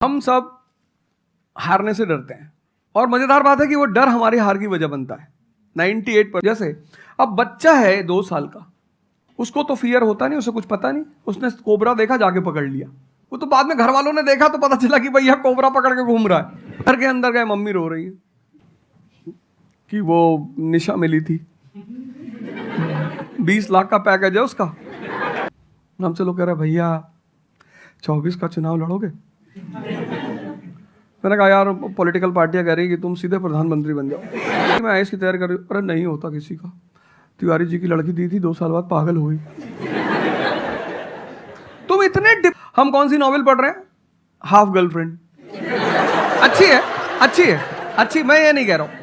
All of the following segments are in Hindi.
हम सब हारने से डरते हैं और मजेदार बात है कि वो डर हमारी हार की वजह बनता है 98%। जैसे अब बच्चा है 2 साल का, उसको तो फियर होता नहीं, उसे कुछ पता नहीं, उसने कोबरा देखा जाके पकड़ लिया। वो तो बाद में घर वालों ने देखा तो पता चला कि भैया कोबरा पकड़ के घूम रहा है। घर के अंदर गए, मम्मी रो रही है कि वो निशा मिली थी, 20 लाख का पैकेज है उसका। हमसे लोग कह रहे भैया 24 का चुनाव लड़ोगे? मैंने कहा यार पॉलिटिकल पार्टियां कह रही कि तुम सीधे प्रधानमंत्री बन जाओ। मैं आईएएस की तैयारी कर रही हूँ। अरे नहीं होता किसी का। तिवारी जी की लड़की दी थी, 2 साल बाद पागल हो गई। तुम इतने हम कौन सी नॉवेल पढ़ रहे हैं? Half girlfriend. अच्छी है, अच्छी है, अच्छी, मैं ये नहीं कह रहा हूं।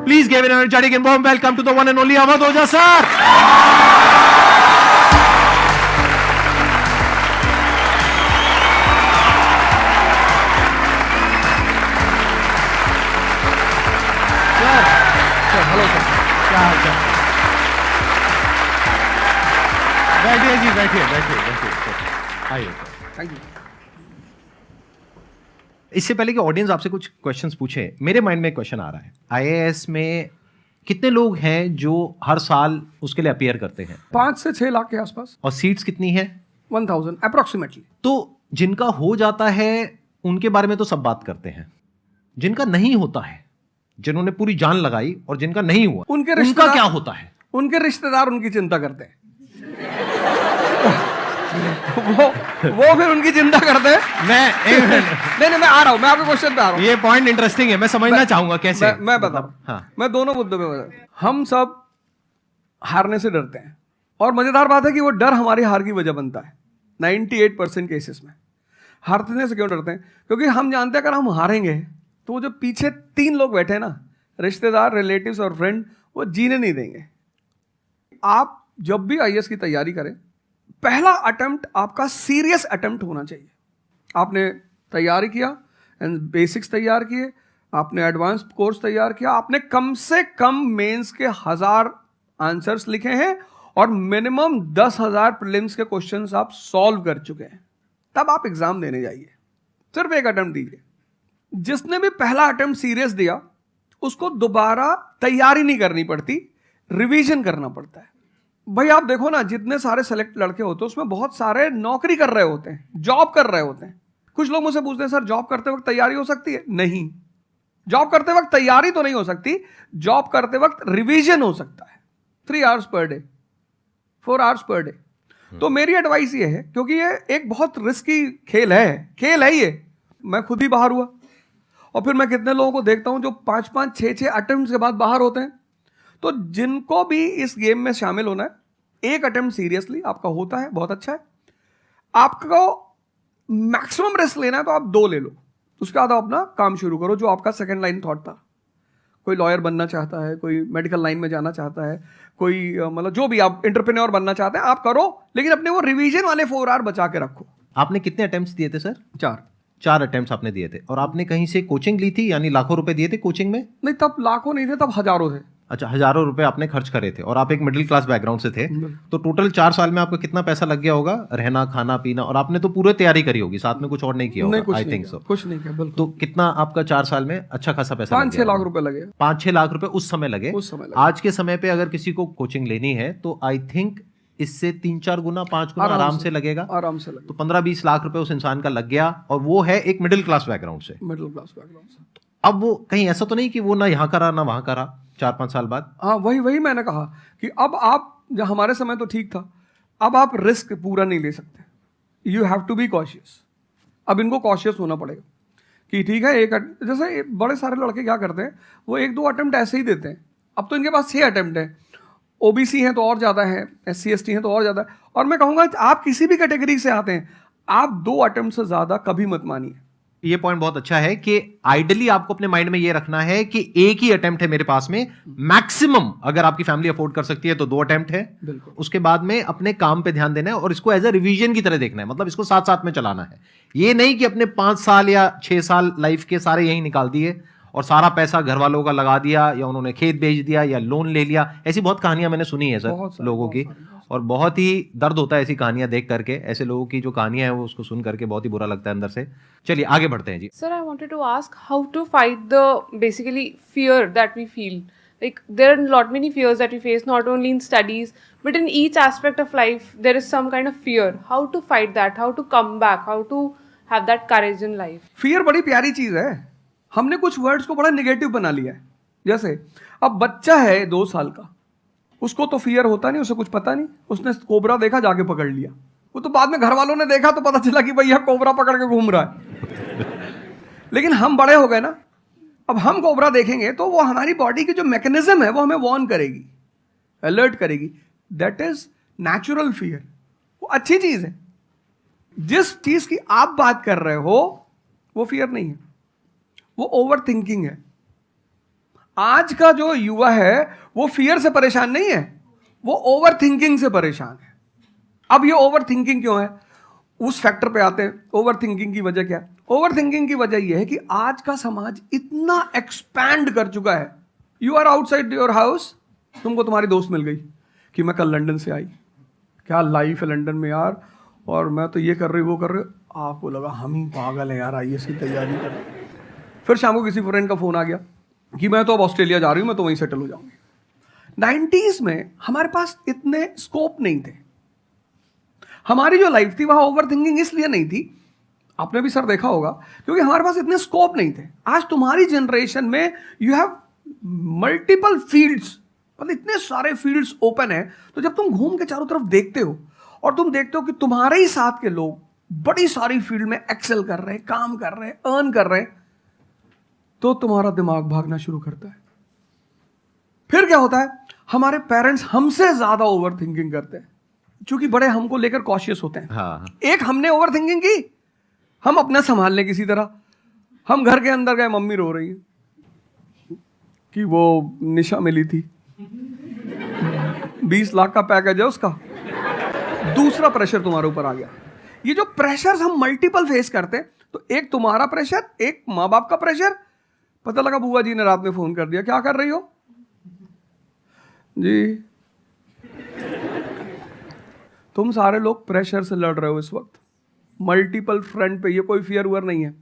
Please give an energetic and warm welcome to the one and only Ahmed Oja sir. Hello sir, क्या हाल चाल? बैठिए जी, बैठिए। आइए। Thank you. इससे पहले कि ऑडियंस आपसे कुछ क्वेश्चंस पूछे, मेरे माइंड में एक क्वेश्चन आ रहा है। आईएएस में कितने लोग हैं जो हर साल उसके लिए अपीयर करते हैं? 5 से 6 लाख के आसपास। और सीट्स कितनी है? 1000 अप्रोक्सीमेटली। तो जिनका हो जाता है उनके बारे में तो सब बात करते हैं, जिनका नहीं होता है, जिन्होंने पूरी जान लगाई और जिनका नहीं हुआ, उनका क्या होता है? उनके रिश्तेदार उनकी चिंता करते हैं। वो फिर उनकी चिंता करते हैं। नहीं, मैं आ रहा हूं, मैं आपके क्वेश्चन पे आ रहा हूं। ये पॉइंट इंटरेस्टिंग है, मैं समझना चाहूंगा कैसे। मैं बता रहा हूं। हाँ। मैं दोनों मुद्दों पे बता। हम सब हारने से डरते हैं और मजेदार बात है कि वो डर हमारी हार की वजह बनता है 98% केसेस में। हारने से क्यों डरते हैं? क्योंकि हम जानते हैं अगर हम हारेंगे तो वो जो पीछे 3 लोग बैठे हैं ना, रिश्तेदार, रिलेटिव्स और फ्रेंड, वो जीने नहीं देंगे। आप जब भी आईएएस की तैयारी करें, पहला अटेम्प्ट आपका सीरियस अटेम्प्ट होना चाहिए। आपने तैयारी किया, बेसिक्स तैयार किए, आपने एडवांस कोर्स तैयार किया, आपने कम से कम मेंस के 1000 आंसर्स लिखे हैं और मिनिमम 10,000 प्रीलिम्स के क्वेश्चंस आप सॉल्व कर चुके हैं, तब आप एग्जाम देने जाइए। सिर्फ एक अटेम्प्ट दीजिए। जिसने भी पहला अटेम्प्ट सीरियस दिया उसको दोबारा तैयारी नहीं करनी पड़ती, रिवीजन करना पड़ता है। भाई आप देखो ना, जितने सारे सेलेक्ट लड़के होते हैं उसमें बहुत सारे नौकरी कर रहे होते हैं, जॉब कर रहे होते हैं। कुछ लोग मुझसे पूछते हैं सर जॉब करते वक्त तैयारी हो सकती है? नहीं, जॉब करते वक्त तैयारी तो नहीं हो सकती, जॉब करते वक्त रिवीजन हो सकता है। 3 hours per day, 4 hours per day. तो मेरी एडवाइस ये है, क्योंकि ये एक बहुत रिस्की खेल है ये। मैं खुद ही बाहर हुआ और फिर मैं कितने लोगों को देखता हूं जो 5-5, 6-6 अटेम्प्ट के बाद बाहर होते हैं। तो जिनको भी इस गेम में शामिल होना है, एक अटेम्प्ट सीरियसली आपका होता है, बहुत अच्छा है। आपको मैक्सिमम रिस्क लेना है तो आप 2 ले लो, उसके बाद आप अपना काम शुरू करो। जो आपका सेकंड लाइन थॉट था, कोई लॉयर बनना चाहता है, कोई मेडिकल लाइन में जाना चाहता है, कोई मतलब जो भी आप एंटरप्रेन्योर बनना चाहते हैं आप करो, लेकिन अपने वो रिवीजन वाले 4 आवर बचा के रखो। आपने कितने अटेम्प्ट्स दिए थे सर? 4 अटेम्प्ट्स आपने दिए थे। और आपने कहीं से कोचिंग ली थी, यानी लाखों रुपए दिए थे कोचिंग में? नहीं, तब लाखों नहीं थे, तब हजारों थे। अच्छा, हजारों रुपए आपने खर्च करे थे और आप एक मिडिल क्लास बैकग्राउंड से थे। तो टोटल 4 साल में आपका कितना पैसा लग गया होगा? रहना, खाना, पीना, और आपने तो पूरी तैयारी करी होगी, साथ में कुछ और नहीं किया होगा? I think so. कुछ नहीं किया, बिल्कुल। तो कितना आपका 4 साल में अच्छा खासा पैसा? 5-6 लाख रुपए लगे। 5-6 लाख रुपए उस समय लगे। आज के समय पे अगर किसी को कोचिंग लेनी है तो आई थिंक इससे 3-4 गुना, 5 गुना आराम से लगेगा। तो 15-20 लाख रुपए उस इंसान का लग गया, और वो है एक मिडिल क्लास बैकग्राउंड से। अब वो कहीं ऐसा तो नहीं कि वो ना यहाँ करा ना वहां करा 4-5 साल बाद? हाँ, वही मैंने कहा कि अब आप, जब हमारे समय तो ठीक था, अब आप रिस्क पूरा नहीं ले सकते। You have to be cautious. अब इनको कॉशियस होना पड़ेगा कि ठीक है, जैसे बड़े सारे लड़के क्या करते हैं, वो 1-2 अटेम्प्ट ऐसे ही देते हैं। अब तो इनके पास 6 अटेम्प्ट है। ओबीसी हैं तो और ज़्यादा है, SC ST हैं तो और ज़्यादा है। और मैं कहूँगा आप किसी भी कैटेगरी से आते हैं, आप 2 अटेम्प्ट से ज़्यादा कभी मत मानिए। ये पॉइंट बहुत अच्छा है कि आइडियली आपको अपने माइंड में ये रखना है कि एक ही अटेम्प्ट है मेरे पास में, मैक्सिमम अगर आपकी फैमिली अफोर्ड कर सकती है तो 2 अटेम्प्ट है। बिल्कुल। उसके बाद में अपने काम पे ध्यान देना है और इसको एज अ रिवीजन की तरह देखना है, मतलब इसको साथ साथ में चलाना है। ये नहीं कि अपने 5 साल या 6 साल लाइफ के सारे यहीं निकाल दिए और सारा पैसा घर वालों का लगा दिया, या उन्होंने खेत बेच दिया या लोन ले लिया। ऐसी बहुत कहानियां मैंने सुनी है सर लोगों की। और बहुत ही दर्द होता है ऐसी कहानियां देख करके, ऐसे लोगों की जो कहानियां हैं वो उसको सुन करके बहुत ही बुरा लगता है अंदर से। चलिए आगे बढ़ते हैं जी। Sir, I wanted to ask how to fight the basically fear that we feel. Like there are lot many fears that we face, not only in studies but in each aspect of life. There is some kind of fear. How to fight that? How to come back? How to have that courage in life? Fear बड़ी प्यारी चीज है। हमने कुछ वर्ड्स को बड़ा नेगेटिव बना लिया है। जैसे अब बच्चा है 2 साल का, उसको तो फियर होता नहीं, उसे कुछ पता नहीं, उसने कोबरा देखा जाके पकड़ लिया। वो तो बाद में घर वालों ने देखा तो पता चला कि भैया कोबरा पकड़ के घूम रहा है। लेकिन हम बड़े हो गए ना, अब हम कोबरा देखेंगे तो वो हमारी बॉडी की जो मैकेनिज्म है वो हमें वार्न करेगी, अलर्ट करेगी। That is natural fear. वो अच्छी चीज है। जिस चीज की आप बात कर रहे हो वो फियर नहीं है, वो ओवर थिंकिंग है। आज का जो युवा है वो फियर से परेशान नहीं है, वो ओवर थिंकिंग से परेशान है। अब ये ओवर थिंकिंग क्यों है, उस फैक्टर पे आते हैं। ओवर थिंकिंग की वजह क्या है? ओवर थिंकिंग की वजह यह है कि आज का समाज इतना एक्सपैंड कर चुका है। You are outside your house, तुमको तुम्हारी दोस्त मिल गई कि मैं कल लंदन से आई, क्या लाइफ है लंदन में यार, और मैं तो ये कर रही वो कर रही। आपको लगा हम ही पागल है यार, आईएएस की तैयारी कर रहे। फिर शाम को किसी फ्रेंड का फोन आ गया कि मैं तो अब ऑस्ट्रेलिया जा रही हूं, मैं तो वहीं सेटल हो जाऊंगी। 90s में हमारे पास इतने स्कोप नहीं थे। हमारी जो लाइफ थी वहां ओवर थिंकिंग इसलिए नहीं थी, आपने भी सर देखा होगा, क्योंकि हमारे पास इतने स्कोप नहीं थे। आज तुम्हारी जनरेशन में यू हैव मल्टीपल फील्ड्स, मतलब इतने सारे फील्ड्स ओपन है। तो जब तुम घूम के चारों तरफ देखते हो और तुम देखते हो कि तुम्हारे ही साथ के लोग बड़ी सारी फील्ड में एक्सेल कर रहे हैं, काम कर रहे हैं, अर्न कर रहे हैं, तो तुम्हारा दिमाग भागना शुरू करता है। फिर क्या होता है, हमारे पेरेंट्स हमसे ज्यादा ओवर थिंकिंग करते हैं, क्योंकि बड़े हमको लेकर कॉशियस होते हैं। हाँ। एक हमने ओवर थिंकिंग की, हम अपना संभाल लें किसी तरह। हम घर के अंदर गए, मम्मी रो रही है कि वो निशा मिली थी, 20 लाख का पैकेज है उसका। दूसरा प्रेशर तुम्हारे ऊपर आ गया। ये जो प्रेशर हम मल्टीपल फेस करते हैं, तो एक तुम्हारा प्रेशर, एक माँ बाप का प्रेशर। पता लगा बुआ जी ने रात में फोन कर दिया, क्या कर रही हो जी? तुम सारे लोग प्रेशर से लड़ रहे हो इस वक्त, मल्टीपल फ्रंट पे। ये कोई फियर उयर नहीं है।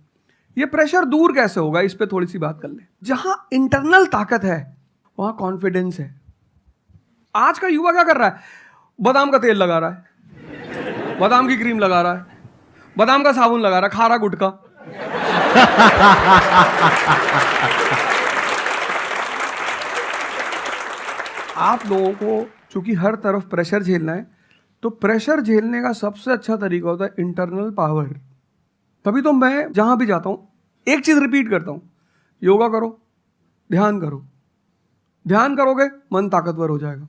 ये प्रेशर दूर कैसे होगा, इस पे थोड़ी सी बात कर ले। जहां इंटरनल ताकत है वहां कॉन्फिडेंस है। आज का युवा क्या कर रहा है? बादाम का तेल लगा रहा है, बादाम की क्रीम लगा रहा है, बादाम का साबुन लगा रहा है, खा रहा गुटखा। आप लोगों को चूंकि हर तरफ प्रेशर झेलना है, तो प्रेशर झेलने का सबसे अच्छा तरीका होता है इंटरनल पावर। तभी तो मैं जहां भी जाता हूं एक चीज रिपीट करता हूं, योगा करो, ध्यान करो। ध्यान करोगे मन ताकतवर हो जाएगा।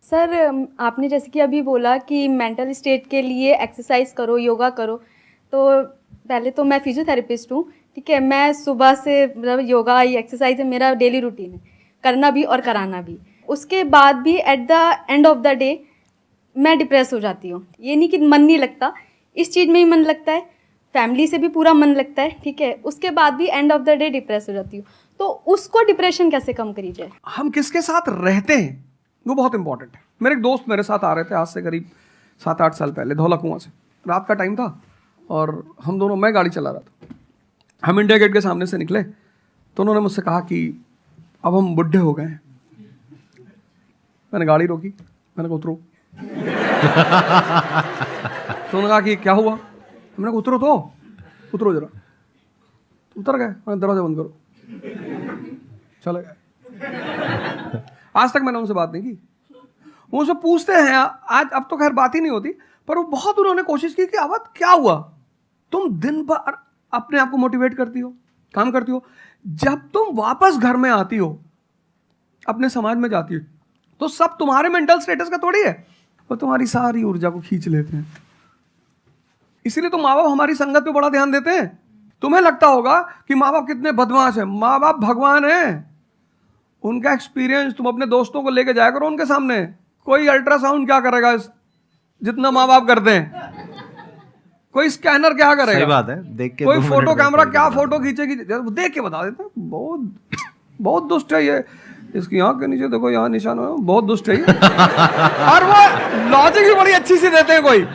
सर, आपने जैसे कि अभी बोला कि मेंटल स्टेट के लिए एक्सरसाइज करो, योगा करो। तो पहले तो मैं फिजियोथेरेपिस्ट हूँ, ठीक है। मैं सुबह से मतलब योगा एक्सरसाइज है मेरा डेली रूटीन है, करना भी और कराना भी। उसके बाद भी at the end of the day मैं डिप्रेस हो जाती हूँ। ये नहीं कि मन नहीं लगता, इस चीज़ में ही मन लगता है, फैमिली से भी पूरा मन लगता है, ठीक है। उसके बाद भी end of the day depress हो जाती हूँ। तो उसको डिप्रेशन कैसे कम करी जाए? हम किसके साथ रहते हैं वो बहुत इंपॉर्टेंट है। मेरे एक दोस्त मेरे साथ आ रहे थे आज से करीब 7-8 साल पहले, धौला कुआं से। रात का टाइम था और हम दोनों, मैं गाड़ी चला रहा था, हम इंडिया गेट के सामने से निकले तो उन्होंने मुझसे कहा कि अब हम बुढ़े हो गए हैं। मैंने गाड़ी रोकी, मैंने कहा उतरो। तो उन्होंने कहा कि क्या हुआ? मैंने कहा उतरो, तो उतरो जरा। उतर गए, मैंने दरवाजा बंद करो, चले गए। आज तक मैंने उनसे बात नहीं की। वो उनसे पूछते हैं आज, अब तो खैर बात ही नहीं होती, पर वो बहुत उन्होंने कोशिश की कि अवध क्या हुआ? तुम दिन भर अपने आप को मोटिवेट करती हो, काम करती हो, जब तुम वापस घर में आती हो, अपने समाज में जाती हो, तो सब तुम्हारे मेंटल स्टेटस का थोड़ी है, वो तुम्हारी सारी ऊर्जा को खींच लेते हैं। इसीलिए तो माँ बाप हमारी संगत पे बड़ा ध्यान देते हैं। तुम्हें लगता होगा कि माँ बाप कितने बदमाश हैं, माँ बाप भगवान हैं। उनका एक्सपीरियंस तुम अपने दोस्तों को लेके जाया करो उनके सामने। कोई अल्ट्रासाउंड क्या करेगा जितना माँ बाप करते हैं, कोई स्कैनर क्या करेगा, सही बात है, देख के कोई फोटो कैमरा क्या फोटो खींचेगी, देख के बता देते हैं। बहुत बहुत दुष्ट है ये। इसकी आंख के नीचे देखो यहाँ निशान हो, बहुत दुष्ट है ये। और वो लॉजिक भी बड़ी अच्छी सी देते हैं, कोई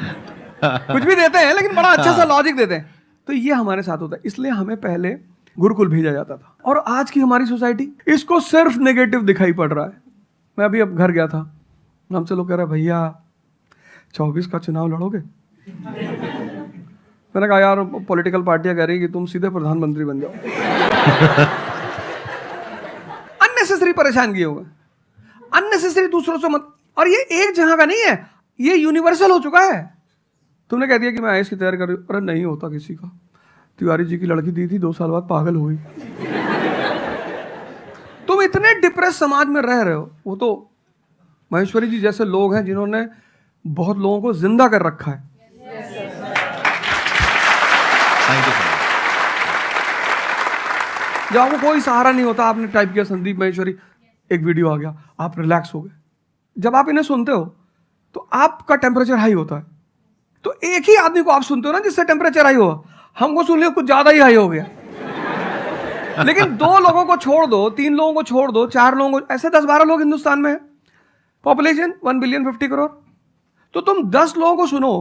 कुछ भी देते हैं लेकिन बड़ा अच्छा सा लॉजिक देते हैं। तो ये हमारे साथ होता है, इसलिए हमें पहले गुरुकुल भेजा जाता था। और आज की हमारी सोसाइटी इसको सिर्फ नेगेटिव दिखाई पड़ रहा है। मैं अभी अब घर गया था, हमसे लोग कह रहे भैया 24 का चुनाव लड़ोगे? मैंने कहा यार पॉलिटिकल पार्टियां कह रही कि तुम सीधे प्रधानमंत्री बन जाओ। अननेसेसरी परेशान किए होगा, अननेसेसरी दूसरों से मत। और ये एक जगह का नहीं है, ये यूनिवर्सल हो चुका है। तुमने कह दिया कि मैं आईएएस की तैयारी कर रही हूँ, अरे नहीं होता किसी का। तिवारी जी की लड़की दी थी, 2 साल बाद पागल हो गई। तुम इतने डिप्रेस समाज में रह रहे हो। वो तो महेश्वरी जी जैसे लोग हैं जिन्होंने बहुत लोगों को जिंदा कर रखा है। जब आपको कोई सहारा नहीं होता, आपने टाइप किया संदीप महेश्वरी, एक वीडियो आ गया, आप रिलैक्स हो गए। जब आप इन्हें सुनते हो तो आपका टेम्परेचर हाई होता है। तो एक ही आदमी को आप सुनते हो ना जिससे टेम्परेचर हाई हुआ, हमको सुन लिया कुछ ज्यादा ही हाई हो गया। लेकिन 2 लोगों को छोड़ दो, 3 लोगों को छोड़ दो, 4 लोगों को, ऐसे 10-12 लोग हिंदुस्तान में है, पॉपुलेशन 1 बिलियन 50 करोड़। तो तुम 10 लोगों को सुनो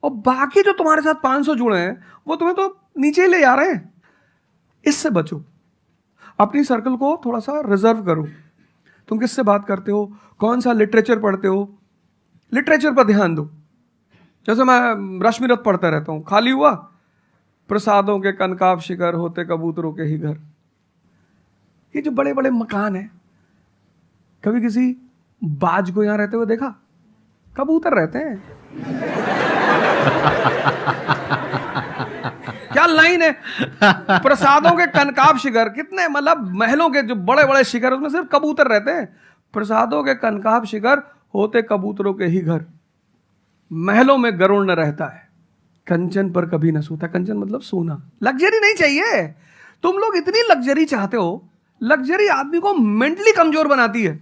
और बाकी जो तुम्हारे साथ 500 जुड़े हैं वो तुम्हें तो नीचे ही ले जा रहे हैं। इससे बचो, अपनी सर्कल को थोड़ा सा रिजर्व करो। तुम किससे बात करते हो, कौन सा लिटरेचर पढ़ते हो, लिटरेचर पर ध्यान दो। जैसे मैं रश्मिरथ पढ़ता रहता हूँ, खाली हुआ प्रसादों के कनकाब शिखर होते कबूतरों के ही घर। ये जो बड़े बड़े मकान हैं, कभी किसी बाज को यहां रहते हुए देखा? कबूतर रहते हैं। क्या लाइन है, प्रसादों के कनकाब शिखर, कितने मतलब महलों के जो बड़े बड़े शिखर, उसमें सिर्फ कबूतर रहते हैं। प्रसादों के कनकाब शिखर होते कबूतरों के ही घर, महलों में गरुड़ न रहता है, कंचन पर कभी न सोता। कंचन मतलब सोना। लग्जरी नहीं चाहिए। तुम लोग इतनी लग्जरी चाहते हो, लग्जरी आदमी को मेंटली कमजोर बनाती है।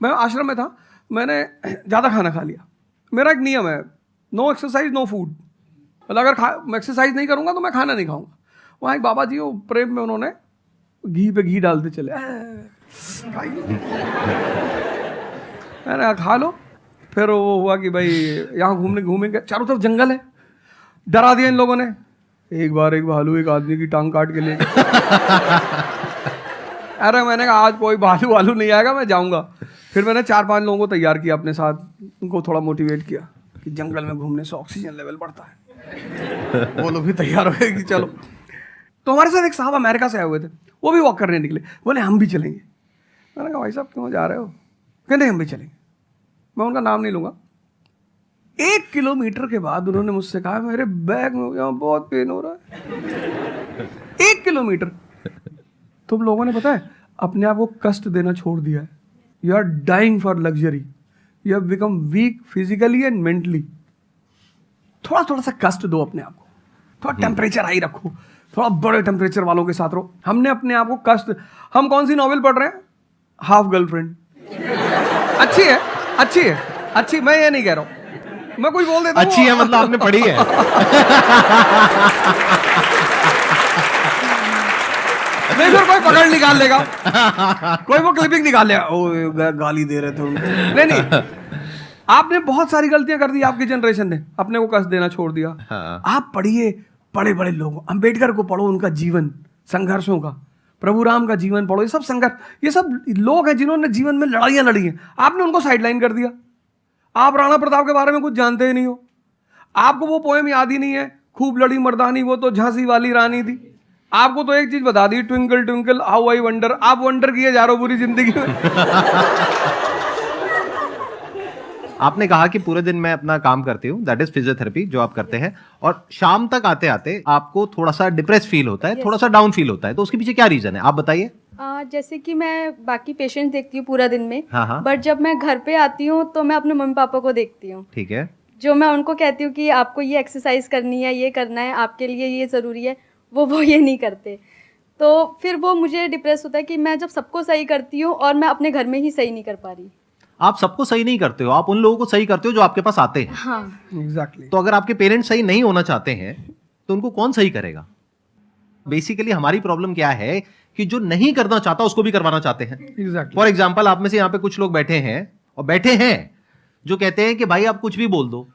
मैं आश्रम में था, मैंने ज्यादा खाना खा लिया। मेरा एक नियम है, नो एक्सरसाइज नो फूड। मतलब अगर एक्सरसाइज नहीं करूंगा तो मैं खाना नहीं खाऊंगा। वहां एक बाबा जी, वो प्रेम में उन्होंने घी पे घी डालते चले, मैंने खा लो। फिर वो हुआ कि भाई यहाँ घूमेंगे, चारों तरफ जंगल है, डरा दिया इन लोगों ने। एक बार एक भालू एक आदमी की टांग काट के ले गया। अरे मैंने कहा आज कोई भालू नहीं आएगा, मैं जाऊंगा। फिर मैंने 4-5 लोगों को तैयार किया अपने साथ, उनको थोड़ा मोटिवेट किया कि जंगल में घूमने से ऑक्सीजन लेवल बढ़ता है। वो लोग भी तैयार हो गए कि चलो। तो हमारे साथ एक साहब अमेरिका से आए हुए थे, वो भी वॉक करने निकले, बोले हम भी चलेंगे। मैंने कहा भाई साहब क्यों जा रहे हो? कहते हम भी चलेंगे। मैं उनका नाम नहीं लूंगा। 1 किलोमीटर के बाद उन्होंने मुझसे कहा मेरे बैग में यहाँ बहुत पेन हो रहा है। 1 किलोमीटर। तुम लोगों ने पता है अपने आप को कष्ट देना छोड़ दिया है। You are dying for luxury, you have become weak physically and mentally. थोड़ा सा कष्ट दो अपने आप को, थोड़ा टेम्परेचर हाई रखो, थोड़ा बड़े टेम्परेचर वालों के साथ रहो। हमने अपने आप को कष्ट, हम कौन सी नॉवेल पढ़ रहे हैं? Half girlfriend. अच्छी है, अच्छी है, अच्छी, मैं ये नहीं कह रहा हूं, मैं कुछ बोल देता हूं। अच्छी है मतलब आपने पढ़ी है। नहीं फिर कोई पकड़ निकाल लेगा, कोई वो क्लिपिंग निकाल लेगा, ओ गाली दे रहे थे उनको। नहीं, आपने बहुत सारी गलतियां कर दी, आपकी जनरेशन ने अपने को कष्ट देना छोड़ दिया। हाँ। आप पढ़िए बड़े बड़े लोगों, अंबेडकर को पढ़ो, उनका जीवन संघर्षों का, प्रभु राम का जीवन पढ़ो। ये सब संघर्ष, ये सब लोग हैं जिन्होंने जीवन में लड़ाइयां लड़ी हैं। आपने उनको साइडलाइन कर दिया। आप राणा प्रताप के बारे में कुछ जानते ही नहीं हो, आपको वो पोएम याद ही नहीं है, खूब लड़ी मर्दानी वो तो झांसी वाली रानी थी। आपको तो एक चीज बता दी, twinkle twinkle how I wonder. आप वंडर किए जा रहे हो पूरी जिंदगी में। आपने कहा कि पूरे दिन मैं अपना काम करती हूँ, दैट इज फिजियोथेरेपी जो आप करते हैं, और शाम तक आते आते आपको थोड़ा सा डिप्रेस फील होता है, थोड़ा सा डाउन फील होता है, तो उसके पीछे क्या रीजन है आप बताइए। जैसे कि मैं बाकी पेशेंट देखती हूँ पूरा दिन में, हाँ। बट जब मैं घर पे आती हूँ तो मैं अपने मम्मी पापा को देखती हूँ। ठीक है। जो मैं उनको कहती हूँ कि आपको ये एक्सरसाइज करनी है, ये करना है, आपके लिए ये ज़रूरी है, वो ये नहीं करते। तो फिर वो मुझे डिप्रेस होता है कि मैं जब सबको सही करती हूँ और मैं अपने घर में ही सही नहीं कर पा रही। आप सबको सही नहीं करते हो, आप उन लोगों को सही करते हो जो आपके पास आते हैं। हाँ एग्जैक्टली। तो अगर आपके पेरेंट्स सही नहीं होना चाहते हैं तो उनको कौन सही करेगा? बेसिकली हमारी प्रॉब्लम क्या है कि जो नहीं करना चाहता उसको भी करवाना चाहते हैं। फॉर एग्जाम्पल, आप में से यहाँ पे कुछ लोग बैठे हैं जो कहते हैं कि भाई आप कुछ भी बोल दो,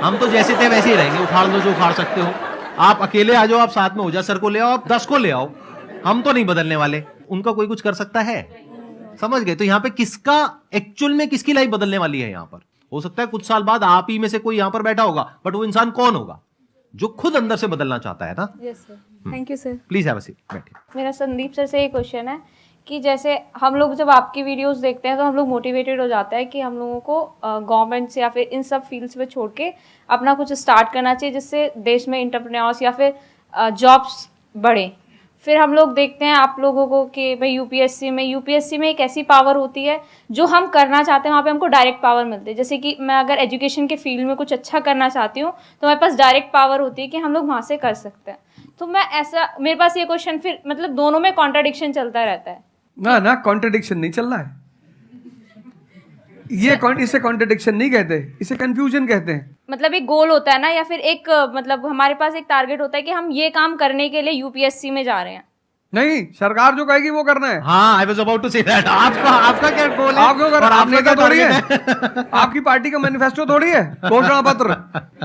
हम तो जैसे थे वैसे ही रहेंगे, उखाड़ लो जो उखाड़ सकते हो, आप अकेले आ जाओ, आप साथ में हो जाओ, सर को ले आओ, आप 10 को ले आओ, हम तो नहीं बदलने वाले। उनका कोई कुछ कर सकता है? समझ गए? तो यहाँ पे किसका एक्चुअल में किसकी लाइफ बदलने वाली है? यहाँ पर हो सकता है कुछ साल बाद आप ही में से कोई यहाँ पर बैठा होगा, बट वो इंसान कौन होगा? जो खुद अंदर से बदलना चाहता है ना। Yes sir, thank you sir. Please have a seat, बैठिए। मेरा संदीप सर से ये क्वेश्चन है कि जैसे हम लोग जब आपकी वीडियोस देखते हैं तो हम लोग मोटिवेटेड हो जाता है कि हम लोगों को गवर्नमेंट से या फिर इन सब फील्ड्स में छोड़ के अपना कुछ स्टार्ट करना चाहिए, जिससे देश में एंटरप्रेन्योर्स या फिर जॉब्स बढ़े। फिर हम लोग देखते हैं आप लोगों को कि भाई यूपीएससी में एक ऐसी पावर होती है जो हम करना चाहते हैं, वहाँ पे हमको डायरेक्ट पावर मिलती है। जैसे कि मैं अगर एजुकेशन के फील्ड में कुछ अच्छा करना चाहती हूँ तो मेरे पास डायरेक्ट पावर होती है कि हम लोग वहाँ से कर सकते हैं। तो मेरे पास ये क्वेश्चन फिर मतलब दोनों में कॉन्ट्राडिक्शन चलता रहता है। ना कॉन्ट्रडिक्शन नहीं चल रहा है, इसे कॉन्ट्रडिक्शन नहीं कहते, इसे कंफ्यूजन कहते हैं। मतलब एक गोल होता है ना, या फिर एक मतलब हमारे पास एक टारगेट होता है कि हम ये काम करने के लिए यूपीएससी में जा रहे हैं। नहीं, सरकार जो कहेगी वो करना है। हाँ, I was about to say that. आपका क्या गोल है? आप क्यों कर? आप नेता थोड़ी है, आपकी पार्टी का मैनिफेस्टो थोड़ी है, घोषणा पत्र।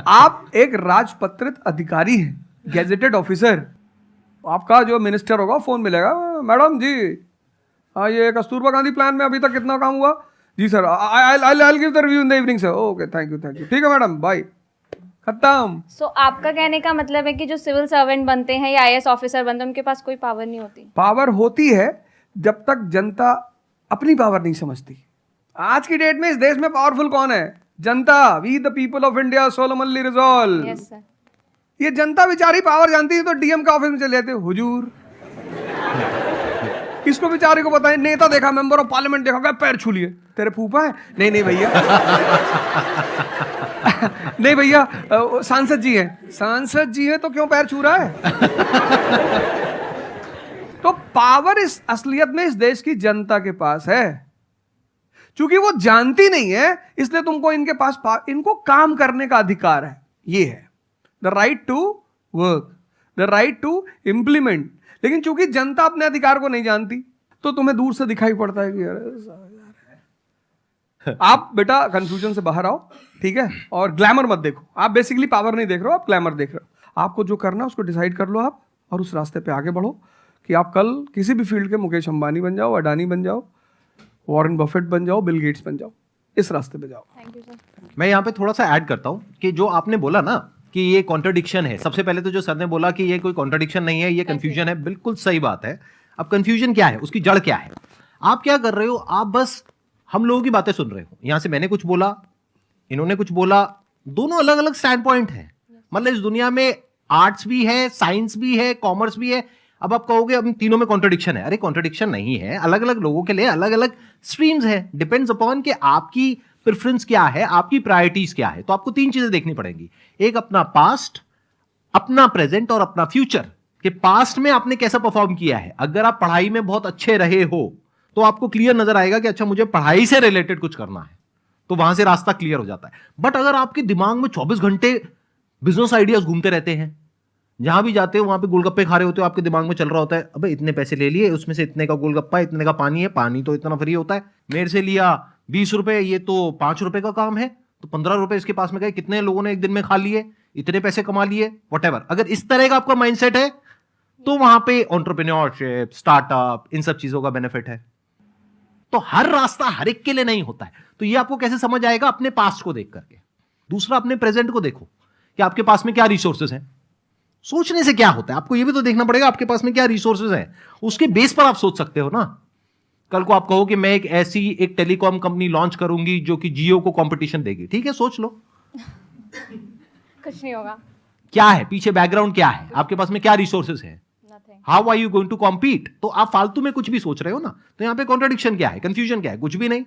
आप एक राजपत्रित अधिकारी हैं, गैजेटेड ऑफिसर। आपका जो मिनिस्टर होगा फोन मिलेगा, मैडम जी ये कस्तूरबा गांधी प्लान में अभी तक कितना काम हुआ? जी sir, I give the review in the evening sir. Okay, thank you, ठीक है मैडम, बाय, खत्म। सो आपका कहने का मतलब है कि जो सिविल सर्वेंट बनते हैं या आईएएस ऑफिसर बनते हैं उनके पास कोई पावर नहीं होती? पावर होती है जब तक जनता अपनी पावर नहीं समझती। आज की डेट में इस देश में पावरफुल कौन है? जनता। We the people of India solemnly resolve. Yes sir. ये जनता बेचारी पावर जानती है तो डीएम का ऑफिस में चले जाते, हुजूर। इसको बेचारे को पता है, नेता देखा, मेंबर ऑफ पार्लियामेंट देखा, पैर छू लिए, तेरे फूफा है? नहीं भैया नहीं भैया, सांसद जी हैं। सांसद जी हैं तो क्यों पैर छू रहा है? तो पावर इस असलियत में इस देश की जनता के पास है। चूंकि वो जानती नहीं है, इसलिए तुमको इनके पास इनको काम करने का अधिकार है। ये है the right to work, the right to implement. लेकिन चूंकि जनता अपने अधिकार को नहीं जानती तो तुम्हें दूर से दिखाई पड़ता है कि अरे आप बेटा कंफ्यूजन से बाहर आओ, ठीक है? और ग्लैमर मत देखो। आप बेसिकली पावर नहीं देख रहे हो, आप ग्लैमर देख रहे हो। आपको जो करना है उसको डिसाइड कर लो आप, और उस रास्ते पे आगे बढ़ो कि आप कल किसी भी फील्ड के मुकेश अंबानी बन जाओ, अडानी बन जाओ, वॉरेन बफेट बन जाओ, बिल गेट्स बन जाओ। इस रास्ते पे जाओ। Thank you sir. मैं यहाँ पे थोड़ा सा ऐड करता हूँ कि जो आपने बोला ना कि ये कॉन्ट्रडिक्शन है, सबसे पहले तो जो सर ने बोला कि ये कोई कॉन्ट्रडिक्शन नहीं है, ये कंफ्यूजन है, बिल्कुल सही बात है। अब कंफ्यूजन क्या है, उसकी जड़ क्या है? आप क्या कर रहे हो? आप बस हम लोगों की बातें सुन रहे हो। यहां से मैंने कुछ बोला, इन्होंने कुछ बोला, दोनों अलग अलग स्टैंड पॉइंट है। मतलब इस दुनिया में आर्ट्स भी है, साइंस भी है, कॉमर्स भी है। अब आप कहोगे अब तीनों में कॉन्ट्रडिक्शन है। अरे कॉन्ट्रडिक्शन नहीं है, अलग अलग लोगों के लिए अलग अलग स्ट्रीम्स है। डिपेंड्स अपॉन कि आपकी प्रेफरेंस क्या है, आपकी प्रायोरिटीज क्या है। तो आपको 3 चीजें देखनी पड़ेंगी, एक अपना पास्ट, अपना प्रेजेंट और अपना फ्यूचर। कि पास्ट में आपने कैसा परफॉर्म किया है। अगर आप पढ़ाई में बहुत अच्छे रहे हो तो आपको क्लियर नजर आएगा कि अच्छा मुझे पढ़ाई से रिलेटेड कुछ करना है, तो वहां से रास्ता क्लियर हो जाता है। बट अगर आपके दिमाग में 24 घंटे बिजनेस आइडियाज घूमते रहते हैं, जहां भी जाते हो वहां पे गोलगप्पे खा रहे होते हो, आपके दिमाग में चल रहा होता है अबे इतने पैसे ले लिए, उसमें से इतने का गोलगप्पा, इतने का पानी है, पानी तो इतना फ्री होता है, मेरे से लिया 20 रुपए, ये तो 5 रुपए का काम है, तो 15 रुपए इसके पास में गए, कितने लोगों ने एक दिन में खा लिए, इतने पैसे कमा लिए, व्हाटएवर। अगर इस तरह का आपका माइंडसेट है तो वहां पे एंटरप्रेन्योरशिप, स्टार्टअप, इन सब चीजों का बेनिफिट है। तो हर रास्ता हर एक के लिए नहीं होता है। तो ये आपको कैसे समझ आएगा? अपने पास्ट को देख करके। दूसरा, अपने प्रेजेंट को देखो कि आपके पास में क्या रिसोर्सेज हैं। सोचने से क्या होता है, आपको ये भी तो देखना पड़ेगा आपके पास में क्या रिसोर्सेज हैं। उसके बेस पर आप सोच सकते हो ना। कल को आप कहो कि मैं एक ऐसी एक टेलीकॉम कंपनी लॉन्च करूंगी जो कि जियो को कंपटीशन देगी, ठीक है, सोच लो। कुछ नहीं होगा। क्या है पीछे, बैकग्राउंड क्या है, आपके पास में क्या रिसोर्सेज है, how are you going to compete. तो आप फालतू में कुछ भी सोच रहे हो ना। तो यहां पे कॉन्ट्रडिक्शन क्या है, कंफ्यूजन क्या है? कुछ भी नहीं।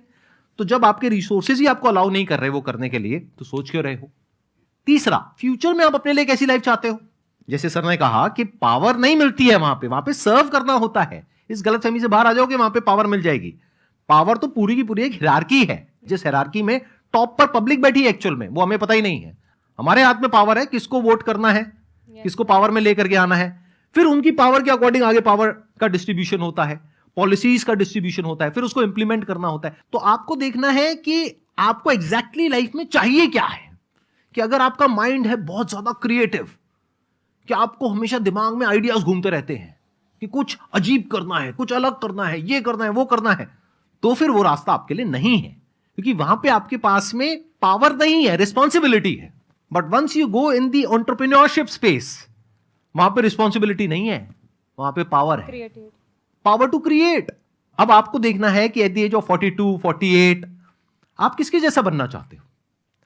तो जब आपके रिसोर्सेज ही आपको अलाउ नहीं कर रहे वो करने के लिए, तो सोच क्यों रहे हो? तीसरा, फ्यूचर में आप अपने लिए कैसी लाइफ चाहते हो। जैसे सर ने कहा कि पावर नहीं मिलती है वहां पे सर्व करना होता है। इस गलतफहमी से बाहर आ जाओ कि वहां पे पावर मिल जाएगी। पावर तो पूरी की पूरी एक हिरार्की है, जिस हिरार्की में टॉप पर पब्लिक बैठी है एक्चुअल में, वो हमें पता ही नहीं है। हमारे हाथ में पावर है, किसको वोट करना है, किसको पावर में लेकर के आना है, फिर उनकी पावर के अकॉर्डिंग आगे पावर का डिस्ट्रीब्यूशन होता है, पॉलिसीज का डिस्ट्रीब्यूशन होता है, फिर उसको इंप्लीमेंट करना होता है। तो आपको देखना है कि आपको एग्जैक्टली लाइफ में चाहिए क्या है। कि अगर आपका माइंड है बहुत ज्यादा क्रिएटिव, कि आपको हमेशा दिमाग में आइडियाज घूमते रहते हैं कि कुछ अजीब करना है, कुछ अलग करना है, ये करना है, वो करना है, तो फिर वो रास्ता आपके लिए नहीं है, क्योंकि वहां पे आपके पास में पावर नहीं है, रिस्पॉन्सिबिलिटी है। But once you go in the entrepreneurship space, वहां पे रिस्पॉन्सिबिलिटी नहीं है, वहां पे पावर है, पावर टू क्रिएट। अब आपको देखना है कि एट द एज ऑफ 42, 48 आप किसके जैसा बनना चाहते हो।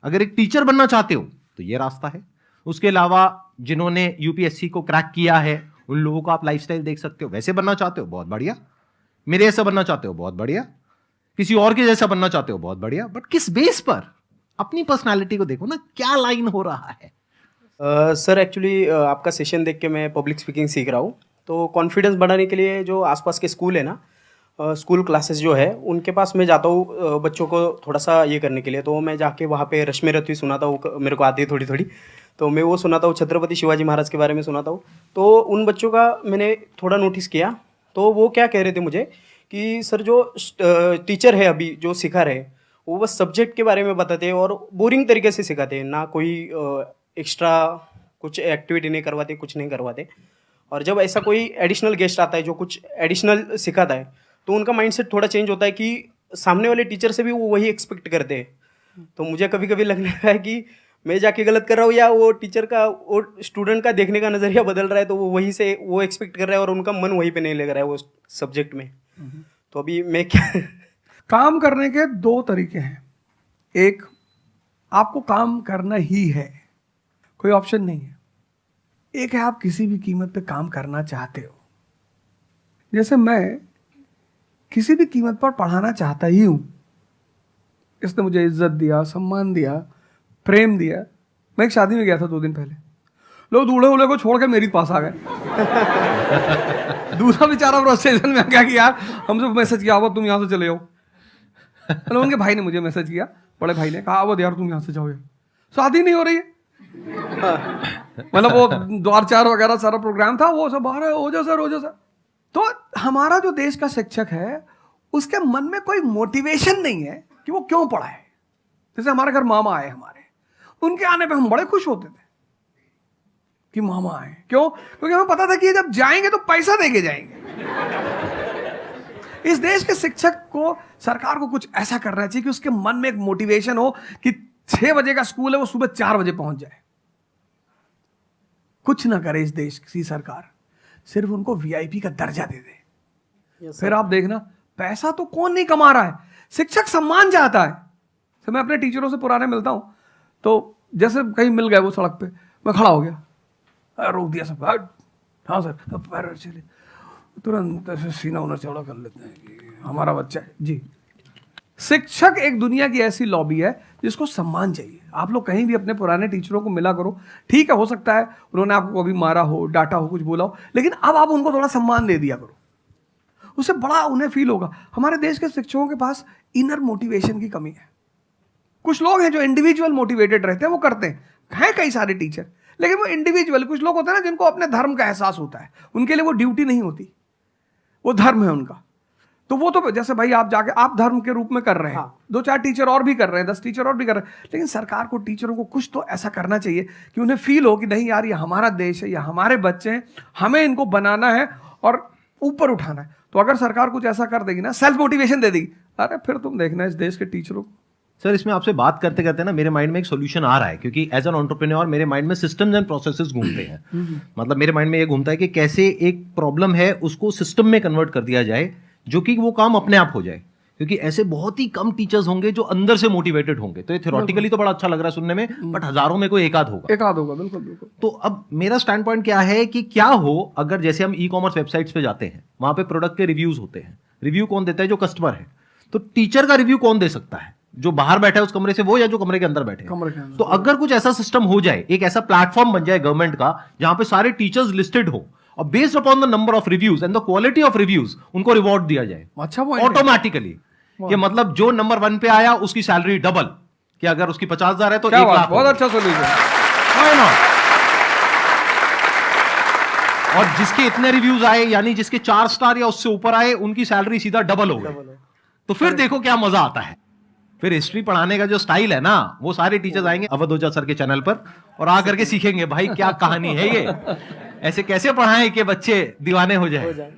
अगर एक टीचर बनना चाहते हो तो ये रास्ता है। उसके अलावा जिन्होंने यूपीएससी को क्रैक किया है उन लोगों का आप लाइफस्टाइल देख सकते हो। वैसे बनना चाहते हो, बहुत बढ़िया। मेरे जैसा बनना चाहते हो, बहुत बढ़िया। किसी और के जैसा बनना चाहते हो, बहुत बढ़िया। बट किस बेस पर? अपनी पर्सनालिटी को देखो ना, क्या लाइन हो रहा है। सर एक्चुअली आपका सेशन देख के मैं पब्लिक स्पीकिंग सीख रहा हूँ, तो कॉन्फिडेंस बढ़ाने के लिए जो आसपास के स्कूल है ना, स्कूल क्लासेस जो है उनके पास मैं जाता हूँ बच्चों को थोड़ा सा ये करने के लिए। तो मैं जाके वहाँ पे रश्मि रथवी सुनाता हूँ, मेरे को आती है थोड़ी थोड़ी, तो मैं वो सुनाता हूँ। छत्रपति शिवाजी महाराज के बारे में सुनाता हूँ। तो उन बच्चों का मैंने थोड़ा नोटिस किया, तो वो क्या कह रहे थे मुझे कि सर जो टीचर है अभी जो सिखा रहे वो बस सब्जेक्ट के बारे में बताते हैं और बोरिंग तरीके से सिखाते हैं, ना कोई एक्स्ट्रा कुछ एक्टिविटी नहीं करवाते, कुछ नहीं करवाते। और जब ऐसा कोई एडिशनल गेस्ट आता है जो कुछ एडिशनल सिखाता है तो उनका माइंडसेट थोड़ा चेंज होता है कि सामने वाले टीचर से भी वो वही एक्सपेक्ट करते हैं। तो मुझे कभी कभी लगने लगा है कि मैं जाके गलत कर रहा हूँ या वो टीचर का, वो स्टूडेंट का देखने का नज़रिया बदल रहा है, तो वो वहीं से वो एक्सपेक्ट कर रहा है और उनका मन वहीं पे नहीं लग रहा है वो सब्जेक्ट में। तो अभी मैं क्या काम करने के दो तरीके हैं। एक, आपको काम करना ही है, कोई ऑप्शन नहीं है। एक है आप किसी भी कीमत पे काम करना चाहते हो। जैसे मैं किसी भी कीमत पर पढ़ाना चाहता ही हूं। इसने मुझे इज्जत दिया, सम्मान दिया, प्रेम दिया। मैं एक शादी में गया था 2 दिन पहले, लोग दूल्हे उल्हे को छोड़ के मेरे पास आ गए। दूसरा बेचारा फ्रस्ट्रेशन में आ गया कि यार हमसे मैसेज किया, वो तुम यहाँ से चले जाओ। तो उनके भाई ने मुझे मैसेज किया, बड़े भाई ने कहा, वो यार तुम यहाँ से जाओ, शादी नहीं हो रही है। मतलब वो द्वार चार वगैरह सारा प्रोग्राम था, वो सब बाहर हो जाओ सर। तो हमारा जो देश का शिक्षक है उसके मन में कोई मोटिवेशन नहीं है कि वो क्यों पढ़ाए। जैसे हमारे घर मामा आए, हमारे उनके आने पे हम बड़े खुश होते थे कि मामा आए। क्यों? क्योंकि हमें पता था कि जब जाएंगे तो पैसा देके जाएंगे। इस देश के शिक्षक को, सरकार को कुछ ऐसा करना चाहिए कि उसके मन में एक मोटिवेशन हो कि 6 बजे का स्कूल है, वो सुबह 4 बजे पहुंच जाए। कुछ ना करे इस देश की सरकार, सिर्फ उनको वीआईपी का दर्जा दे दे। फिर आप देखना, पैसा तो कौन नहीं कमा रहा है, शिक्षक सम्मान चाहता है। तो मैं अपने टीचरों से पुराने मिलता हूं, तो जैसे कहीं मिल गए वो सड़क पे, मैं खड़ा हो गया, रोक दिया सब, हाँ सर, पैर चले, तुरंत ऐसे सीना उन्हें चौड़ा कर लेते हैं कि हमारा बच्चा है जी। शिक्षक एक दुनिया की ऐसी लॉबी है जिसको सम्मान चाहिए। आप लोग कहीं भी अपने पुराने टीचरों को मिला करो, ठीक है, हो सकता है उन्होंने आपको कभी मारा हो, डांटा हो, कुछ बोला हो, लेकिन अब आप उनको थोड़ा सम्मान दे दिया करो, उससे बड़ा उन्हें फील होगा। हमारे देश के शिक्षकों के पास इनर मोटिवेशन की कमी है। कुछ लोग हैं जो इंडिविजुअल मोटिवेटेड रहते हैं, वो करते हैं कई सारे टीचर, लेकिन वो इंडिविजुअल। कुछ लोग होते हैं ना जिनको अपने धर्म का एहसास होता है, उनके लिए वो ड्यूटी नहीं होती, वो धर्म है उनका। तो वो तो जैसे भाई आप जाके आप धर्म के रूप में कर रहे हैं, हाँ। 2-4 टीचर और भी कर रहे हैं, 10 टीचर और भी कर रहे हैं, लेकिन सरकार को टीचरों को कुछ तो ऐसा करना चाहिए कि उन्हें फील हो कि नहीं यार ये हमारा देश है, ये हमारे बच्चे हैं, हमें इनको बनाना है और ऊपर उठाना है। तो अगर सरकार कुछ ऐसा कर देगी ना, सेल्फ मोटिवेशन दे देगी, अरे फिर तुम देखना इस देश के टीचरों को। सर इसमें आपसे बात करते करते ना मेरे माइंड में एक सॉल्यूशन आ रहा है, क्योंकि एज एन एंटरप्रेन्योर मेरे माइंड में सिस्टम्स एंड प्रोसेसेस घूमते हैं। मतलब मेरे माइंड में ये घूमता है कि कैसे एक प्रॉब्लम है उसको सिस्टम में कन्वर्ट कर दिया जाए, जो कि वो काम अपने आप हो जाए। क्योंकि ऐसे बहुत ही कम टीचर्स होंगे जो अंदर से मोटिवेटेड होंगे। तो ये थ्योरेटिकली तो बड़ा अच्छा लग रहा है सुनने में, बट हजारों में कोई एक आध होगा। बिल्कुल। तो अब मेरा स्टैंड पॉइंट क्या है कि क्या हो अगर जैसे हम ई-कॉमर्स वेबसाइट्स पे जाते हैं, वहां पे प्रोडक्ट के रिव्यूज होते हैं। रिव्यू कौन देता है? जो कस्टमर है। तो टीचर का रिव्यू कौन दे सकता है? जो बाहर बैठा है उस कमरे से वो, या जो कमरे के अंदर बैठे हैं। तो अगर कुछ ऐसा सिस्टम हो जाए, एक ऐसा प्लेटफॉर्म बन जाए गवर्नमेंट का जहां पे सारे टीचर्स लिस्टेड हो और based upon the number of reviews and the quality of reviews उनको रिवॉर्ड दिया जाए ऑटोमेटिकली। कि मतलब जो नंबर 1 पे आया उसकी सैलरी डबल, कि अगर उसकी 50,000 है तो 1 लाख। बहुत अच्छा सोल्यूशन। और जिसके इतने रिव्यूज आए, यानी जिसके 4 स्टार या उससे ऊपर आए, उनकी सैलरी सीधा डबल हो गई। तो फिर देखो क्या मजा आता है। फिर हिस्ट्री पढ़ाने का जो स्टाइल है ना, वो सारे टीचर्स आएंगे अवध ओझा सर के चैनल पर और आकर के सीखेंगे भाई क्या कहानी है ये, ऐसे कैसे पढ़ाएं कि बच्चे दीवाने हो जाए,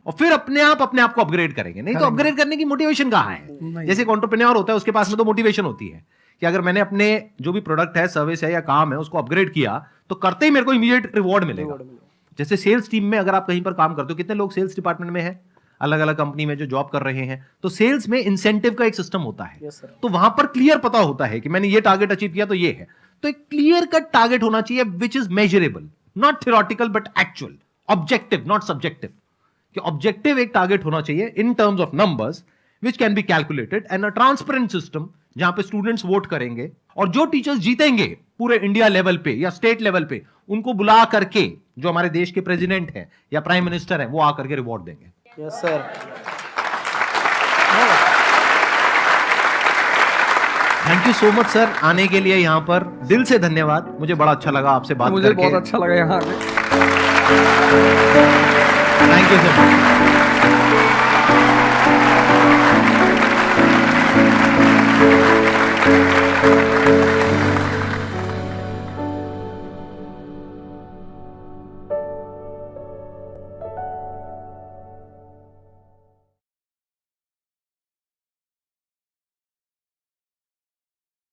और फिर अपने आप को अपग्रेड करेंगे। नहीं तो अपग्रेड करने की मोटिवेशन कहाँ है? जैसे एक एंटरप्रेन्योर होता है, उसके पास में तो मोटिवेशन होती है कि अगर मैंने अपने जो भी प्रोडक्ट है, सर्विस है या काम है, उसको अपग्रेड किया तो करते ही मेरे को इमीडिएट रिवॉर्ड मिलेगा। जैसे सेल्स टीम में अगर आप कहीं पर काम करते हो, कितने लोग सेल्स डिपार्टमेंट में है, अलग अलग कंपनी में जो जॉब कर रहे हैं, तो सेल्स में इंसेंटिव का एक सिस्टम होता है। तो वहां पर क्लियर पता होता है कि मैंने ये टारगेट अचीव किया तो ये है। तो एक क्लियर कट टारगेट होना चाहिए which is measurable, not theoretical but actual, objective not subjective. कि ऑब्जेक्टिव एक टारगेट होना चाहिए in terms of numbers which can be calculated, and a transparent system जहां पे स्टूडेंट्स वोट करेंगे और जो टीचर्स जीतेंगे पूरे इंडिया लेवल पे या स्टेट लेवल पे, उनको बुला करके जो हमारे देश के प्रेसिडेंट हैं या प्राइम मिनिस्टर हैं, वो आकर के रिवॉर्ड देंगे। Yes sir. Thank you so much sir आने के लिए यहाँ पर, दिल से धन्यवाद। मुझे बड़ा अच्छा लगा आपसे बात करके। मुझे बहुत अच्छा लगा यहाँ आके। Thank you sir.